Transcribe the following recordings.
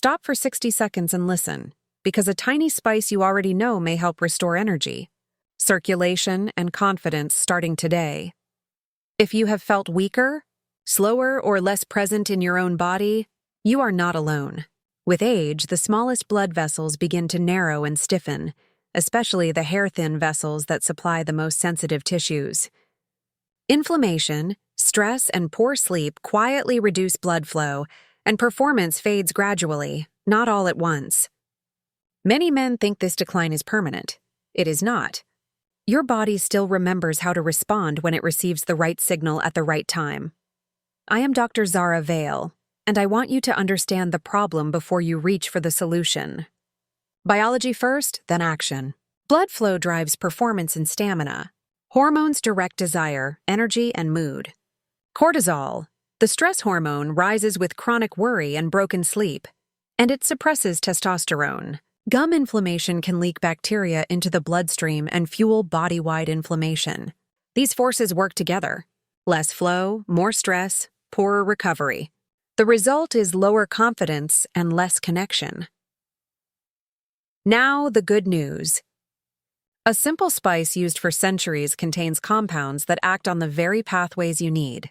Stop for 60 seconds and listen, because a tiny spice you already know may help restore energy, circulation, and confidence starting today. If you have felt weaker, slower, or less present in your own body, you are not alone. With age, the smallest blood vessels begin to narrow and stiffen, especially the hair-thin vessels that supply the most sensitive tissues. Inflammation, stress, and poor sleep quietly reduce blood flow, and performance fades gradually, not all at once. Many men think this decline is permanent. It is not. Your body still remembers how to respond when it receives the right signal at the right time. I am Dr. Zara Vale, and I want you to understand the problem before you reach for the solution. Biology first, then action. Blood flow drives performance and stamina. Hormones direct desire, energy, and mood. Cortisol, the stress hormone, rises with chronic worry and broken sleep, and it suppresses testosterone. Gum inflammation can leak bacteria into the bloodstream and fuel body-wide inflammation. These forces work together. Less flow, more stress, poorer recovery. The result is lower confidence and less connection. Now, the good news. A simple spice used for centuries contains compounds that act on the very pathways you need.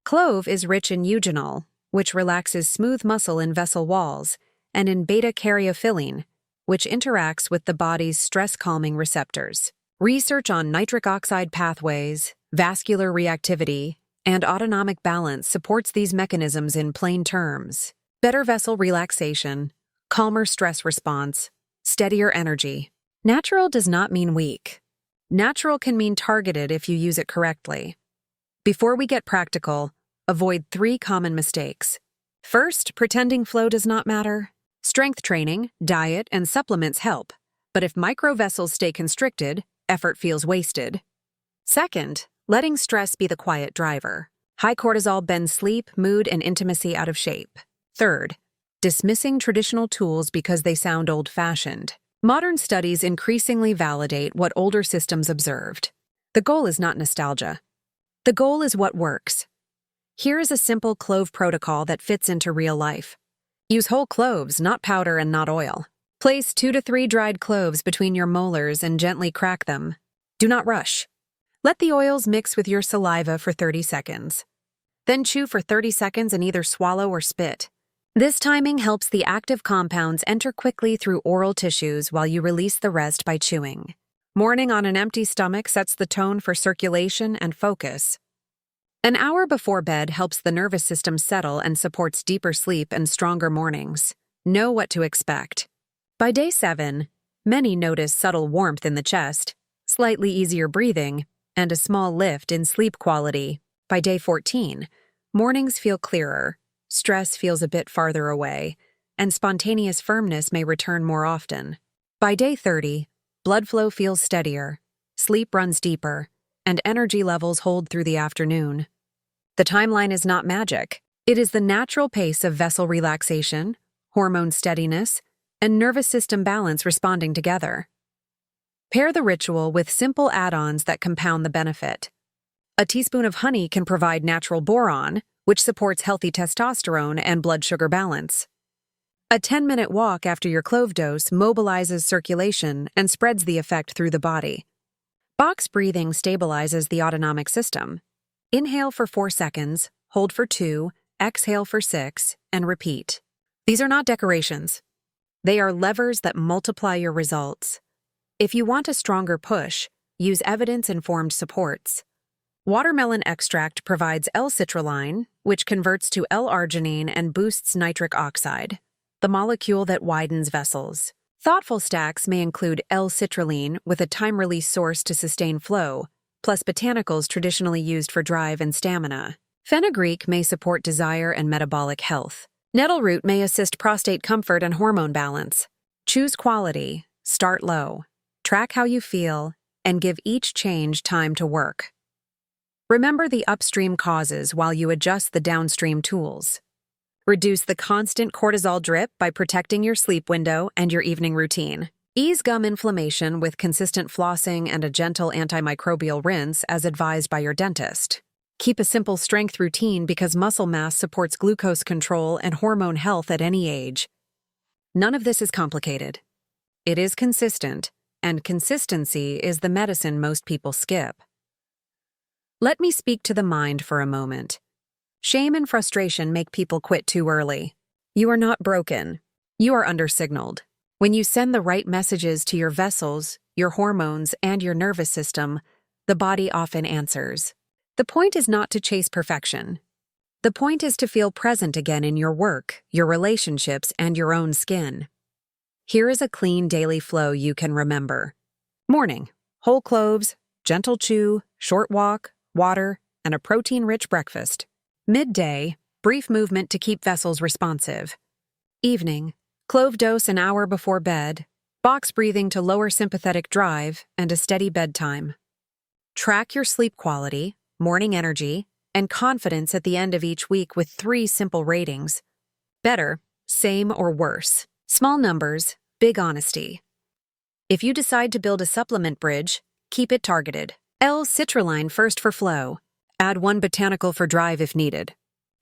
Clove is rich in eugenol, which relaxes smooth muscle in vessel walls, and in beta-caryophyllene, which interacts with the body's stress-calming receptors. Research on nitric oxide pathways, vascular reactivity, and autonomic balance supports these mechanisms in plain terms. Better vessel relaxation, calmer stress response, steadier energy. Natural does not mean weak. Natural can mean targeted if you use it correctly. Before we get practical, avoid 3 common mistakes. First, pretending flow does not matter. Strength training, diet, and supplements help, but if microvessels stay constricted, effort feels wasted. Second, letting stress be the quiet driver. High cortisol bends sleep, mood, and intimacy out of shape. Third, dismissing traditional tools because they sound old-fashioned. Modern studies increasingly validate what older systems observed. The goal is not nostalgia. The goal is what works. Here is a simple clove protocol that fits into real life. Use whole cloves, not powder and not oil. Place 2 to 3 dried cloves between your molars and gently crack them. Do not rush. Let the oils mix with your saliva for 30 seconds. Then chew for 30 seconds and either swallow or spit. This timing helps the active compounds enter quickly through oral tissues while you release the rest by chewing. Morning on an empty stomach sets the tone for circulation and focus. An hour before bed helps the nervous system settle and supports deeper sleep and stronger mornings. Know what to expect. By day 7, many notice subtle warmth in the chest, slightly easier breathing, and a small lift in sleep quality. By day 14, mornings feel clearer, stress feels a bit farther away, and spontaneous firmness may return more often. By day 30, blood flow feels steadier, sleep runs deeper, and energy levels hold through the afternoon. The timeline is not magic. It is the natural pace of vessel relaxation, hormone steadiness, and nervous system balance responding together. Pair the ritual with simple add-ons that compound the benefit. A teaspoon of honey can provide natural boron, which supports healthy testosterone and blood sugar balance. A 10-minute walk after your clove dose mobilizes circulation and spreads the effect through the body. Box breathing stabilizes the autonomic system. Inhale for 4 seconds, hold for 2, exhale for 6, and repeat. These are not decorations. They are levers that multiply your results. If you want a stronger push, use evidence-informed supports. Watermelon extract provides L-citrulline, which converts to L-arginine and boosts nitric oxide, the molecule that widens vessels. Thoughtful stacks may include L-citrulline with a time-release source to sustain flow, plus botanicals traditionally used for drive and stamina. Fenugreek may support desire and metabolic health. Nettle root may assist prostate comfort and hormone balance. Choose quality, start low. Track how you feel, and give each change time to work. Remember the upstream causes while you adjust the downstream tools. Reduce the constant cortisol drip by protecting your sleep window and your evening routine. Ease gum inflammation with consistent flossing and a gentle antimicrobial rinse as advised by your dentist. Keep a simple strength routine because muscle mass supports glucose control and hormone health at any age. None of this is complicated. It is consistent, and consistency is the medicine most people skip. Let me speak to the mind for a moment. Shame and frustration make people quit too early. You are not broken. You are undersignaled. When you send the right messages to your vessels, your hormones, and your nervous system, the body often answers. The point is not to chase perfection. The point is to feel present again in your work, your relationships, and your own skin. Here is a clean daily flow you can remember. Morning, whole cloves, gentle chew, short walk, water, and a protein-rich breakfast. Midday, brief movement to keep vessels responsive. Evening, clove dose an hour before bed, box breathing to lower sympathetic drive, and a steady bedtime. Track your sleep quality, morning energy, and confidence at the end of each week with 3 simple ratings. Better, same, or worse. Small numbers, big honesty. If you decide to build a supplement bridge, keep it targeted. L-citrulline first for flow. Add 1 botanical for drive if needed.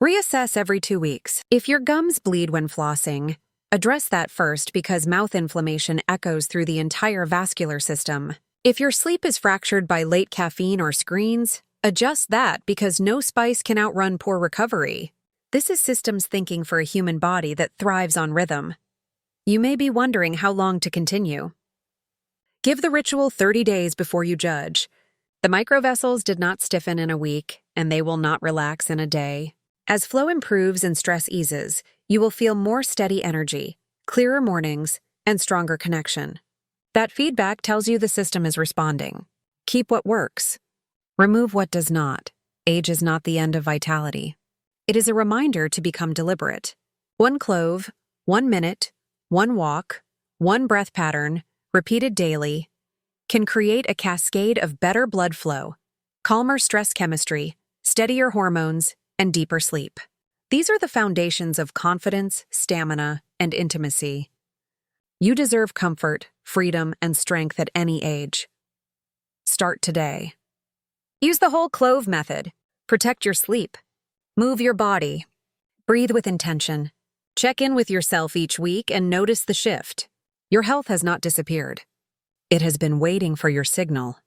Reassess every 2 weeks. If your gums bleed when flossing, address that first because mouth inflammation echoes through the entire vascular system. If your sleep is fractured by late caffeine or screens, adjust that because no spice can outrun poor recovery. This is systems thinking for a human body that thrives on rhythm. You may be wondering how long to continue. Give the ritual 30 days before you judge. The microvessels did not stiffen in a week, and they will not relax in a day. As flow improves and stress eases, you will feel more steady energy, clearer mornings, and stronger connection. That feedback tells you the system is responding. Keep what works. Remove what does not. Age is not the end of vitality. It is a reminder to become deliberate. 1 clove, 1 minute, 1 walk, 1 breath pattern, repeated daily, can create a cascade of better blood flow, calmer stress chemistry, steadier hormones, and deeper sleep. These are the foundations of confidence, stamina, and intimacy. You deserve comfort, freedom, and strength at any age. Start today. Use the whole clove method. Protect your sleep. Move your body. Breathe with intention. Check in with yourself each week and notice the shift. Your health has not disappeared. It has been waiting for your signal.